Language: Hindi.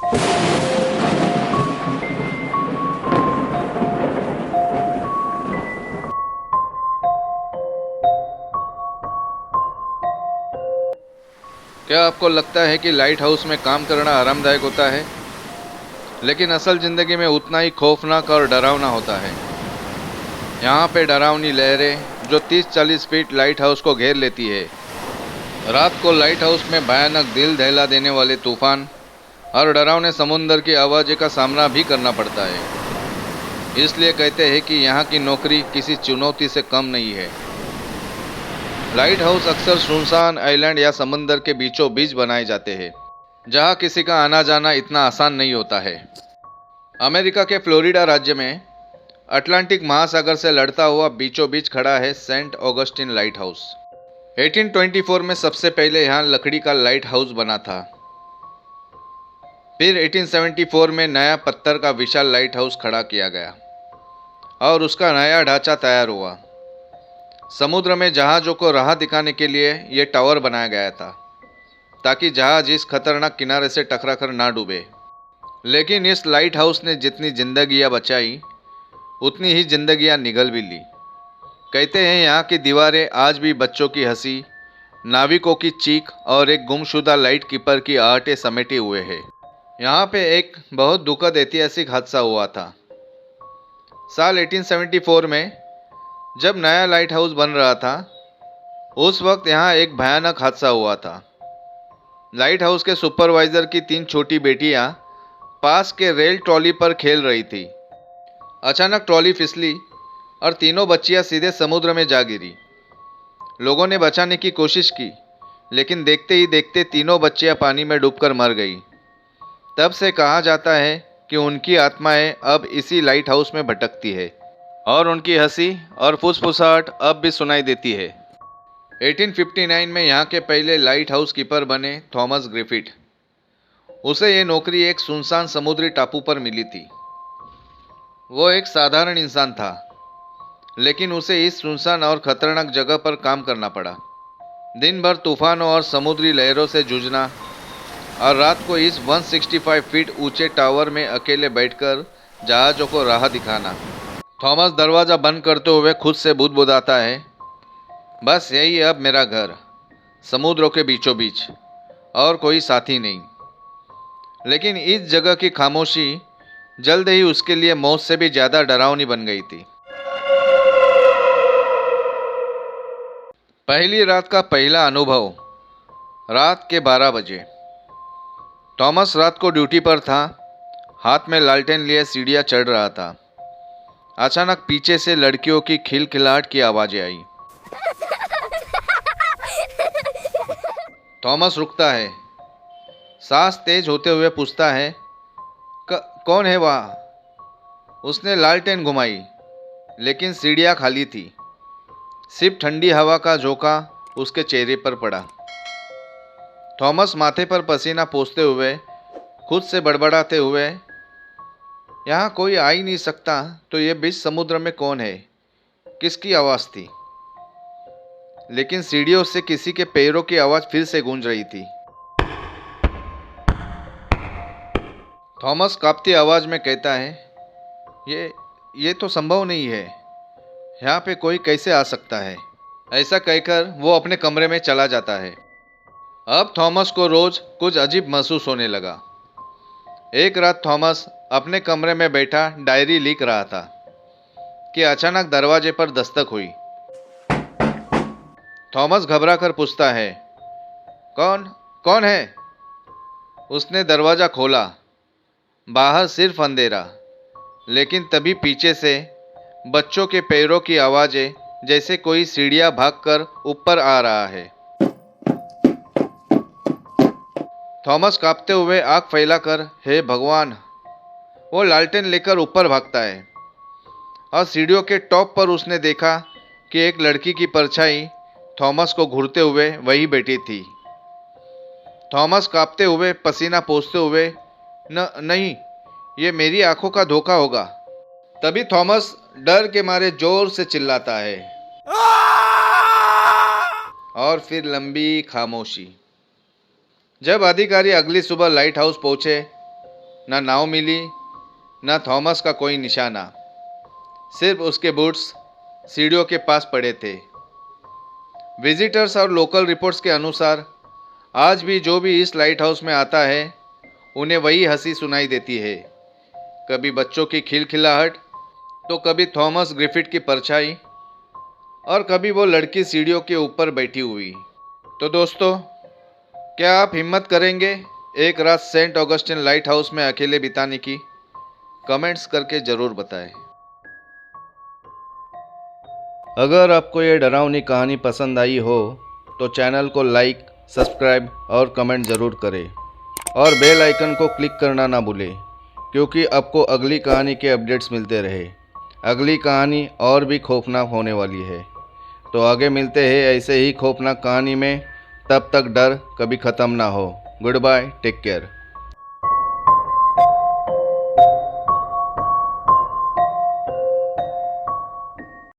क्या आपको लगता है कि लाइट हाउस में काम करना आरामदायक होता है? लेकिन असल ज़िंदगी में उतना ही खौफनाक और डरावना होता है। यहाँ पे डरावनी लहरें जो 30-40 फीट लाइट हाउस को घेर लेती है। रात को लाइट हाउस में भयानक दिल दहला देने वाले तूफान और डरावने समुंदर की आवाज़ का सामना भी करना पड़ता है। इसलिए कहते हैं कि यहाँ की नौकरी किसी चुनौती से कम नहीं है। लाइट हाउस अक्सर सुनसान आइलैंड या समंदर के बीचों बीच बनाए जाते हैं, जहाँ किसी का आना जाना इतना आसान नहीं होता है। अमेरिका के फ्लोरिडा राज्य में अटलांटिक महासागर से लड़ता हुआ बीचों बीच खड़ा है सेंट ऑगस्टिन लाइट हाउस। 1824 में सबसे पहले यहाँ लकड़ी का लाइट हाउस बना था। फिर 1874 में नया पत्थर का विशाल लाइट हाउस खड़ा किया गया और उसका नया ढांचा तैयार हुआ। समुद्र में जहाज़ों को राह दिखाने के लिए यह टावर बनाया गया था, ताकि जहाज़ इस खतरनाक किनारे से टकराकर ना डूबे। लेकिन इस लाइट हाउस ने जितनी जिंदगियां बचाई, उतनी ही जिंदगियां निगल भी ली। कहते हैं यहाँ की दीवारें आज भी बच्चों की हंसी, नाविकों की चीख और एक गुमशुदा लाइट कीपर की आहटें समेटे हुए है। यहाँ पे एक बहुत दुखद ऐतिहासिक हादसा हुआ था। साल 1874 में जब नया लाइट हाउस बन रहा था, उस वक्त यहाँ एक भयानक हादसा हुआ था। लाइट हाउस के सुपरवाइजर की 3 छोटी बेटियाँ पास के रेल ट्रॉली पर खेल रही थी। अचानक ट्रॉली फिसली और तीनों बच्चियाँ सीधे समुद्र में जा गिरी। लोगों ने बचाने की कोशिश की, लेकिन देखते ही देखते तीनों बच्चियाँ पानी में डूबकर मर गई। तब से कहा जाता है कि उनकी आत्माएं अब इसी लाइट हाउस में भटकती है और उनकी हंसी और फुसफुसाहट अब भी सुनाई देती है। 1859 में यहाँ के पहले लाइट हाउस कीपर बने थॉमस ग्रिफिथ। उसे ये नौकरी एक सुनसान समुद्री टापू पर मिली थी। वो एक साधारण इंसान था, लेकिन उसे इस सुनसान और खतरनाक जगह पर काम करना पड़ा। दिन भर तूफानों और समुद्री लहरों से जूझना और रात को इस 165 फीट ऊंचे टावर में अकेले बैठकर जहाज़ों को राह दिखाना। थॉमस दरवाज़ा बंद करते हुए खुद से बुदबुदाता है, बस यही अब मेरा घर, समुद्रों के बीचों बीच, और कोई साथी नहीं। लेकिन इस जगह की खामोशी जल्द ही उसके लिए मौत से भी ज़्यादा डरावनी बन गई थी। पहली रात का पहला अनुभव। रात के 12 बजे थॉमस रात को ड्यूटी पर था। हाथ में लालटेन लिए सीढ़ियाँ चढ़ रहा था। अचानक पीछे से लड़कियों की खिलखिलाहट की आवाज़ें आई। थॉमस रुकता है, सांस तेज होते हुए पूछता है, कौन है वहाँ? उसने लालटेन घुमाई, लेकिन सीढ़ियाँ खाली थी। सिर्फ ठंडी हवा का झोंका उसके चेहरे पर पड़ा। थॉमस माथे पर पसीना पोंछते हुए खुद से बड़बड़ाते हुए, यहाँ कोई आ ही नहीं सकता, तो ये बीच समुद्र में कौन है? किसकी आवाज़ थी? लेकिन सीढ़ियों से किसी के पैरों की आवाज़ फिर से गूंज रही थी। थॉमस कांपती आवाज़ में कहता है, ये तो संभव नहीं है। यहाँ पे कोई कैसे आ सकता है? ऐसा कहकर वो अपने कमरे में चला जाता है। अब थॉमस को रोज़ कुछ अजीब महसूस होने लगा। एक रात थॉमस अपने कमरे में बैठा डायरी लिख रहा था कि अचानक दरवाजे पर दस्तक हुई। थॉमस घबरा कर पूछता है, कौन कौन है? उसने दरवाज़ा खोला। बाहर सिर्फ अंधेरा, लेकिन तभी पीछे से बच्चों के पैरों की आवाज़ें, जैसे कोई सीढ़ियाँ भागकर ऊपर आ रहा है। थॉमस कांपते हुए आँख फैलाकर, हे भगवान! वो लालटेन लेकर ऊपर भागता है और सीढ़ियों के टॉप पर उसने देखा कि एक लड़की की परछाई थॉमस को घूरते हुए वहीं बैठी थी। थॉमस कांपते हुए, पसीना पोंछते हुए, नहीं, ये मेरी आंखों का धोखा होगा। तभी थॉमस डर के मारे जोर से चिल्लाता है और फिर लंबी खामोशी। जब अधिकारी अगली सुबह लाइट हाउस पहुंचे, ना नाव मिली, ना थॉमस का कोई निशाना। सिर्फ उसके बूट्स सीढ़ियों के पास पड़े थे। विजिटर्स और लोकल रिपोर्ट्स के अनुसार आज भी जो भी इस लाइट हाउस में आता है उन्हें वही हंसी सुनाई देती है। कभी बच्चों की खिलखिलाहट, तो कभी थॉमस ग्रिफिथ की परछाई, और कभी वो लड़की सीढ़ियों के ऊपर बैठी हुई। तो दोस्तों, क्या आप हिम्मत करेंगे एक रात सेंट ऑगस्टिन लाइट हाउस में अकेले बिताने की? कमेंट्स करके ज़रूर बताएं। अगर आपको ये डरावनी कहानी पसंद आई हो तो चैनल को लाइक, सब्सक्राइब और कमेंट ज़रूर करें और बेल आइकन को क्लिक करना ना भूलें, क्योंकि आपको अगली कहानी के अपडेट्स मिलते रहे। अगली कहानी और भी खौफनाक होने वाली है। तो आगे मिलते हैं ऐसे ही खौफनाक कहानी में। तब तक डर कभी ख़त्म ना हो। Goodbye, take care.